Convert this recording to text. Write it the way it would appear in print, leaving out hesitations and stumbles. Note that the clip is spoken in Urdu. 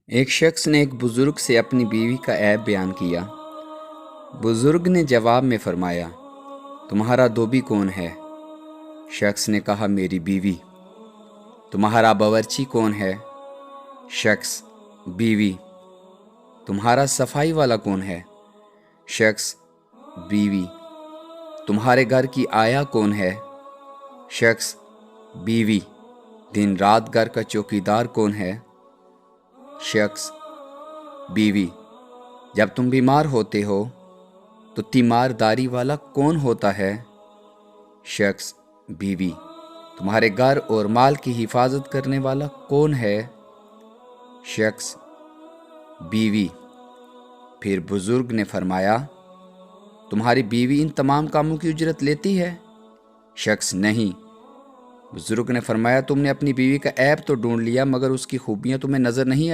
ایک شخص نے ایک بزرگ سے اپنی بیوی کا عیب بیان کیا۔ بزرگ نے جواب میں فرمایا، تمہارا دھوبی کون ہے؟ شخص نے کہا، میری بیوی۔ تمہارا باورچی کون ہے؟ شخص، بیوی۔ تمہارا صفائی والا کون ہے؟ شخص، بیوی۔ تمہارے گھر کی آیا کون ہے؟ شخص، بیوی۔ دن رات گھر کا چوکیدار کون ہے؟ شخص، بیوی۔ جب تم بیمار ہوتے ہو تو تیمارداری والا کون ہوتا ہے؟ شخص، بیوی۔ تمہارے گھر اور مال کی حفاظت کرنے والا کون ہے؟ شخص، بیوی۔ پھر بزرگ نے فرمایا، تمہاری بیوی ان تمام کاموں کی اجرت لیتی ہے؟ شخص، نہیں۔ بزرگ نے فرمایا، تم نے اپنی بیوی کا عیب تو ڈھونڈ لیا مگر اس کی خوبیاں تمہیں نظر نہیں آئی۔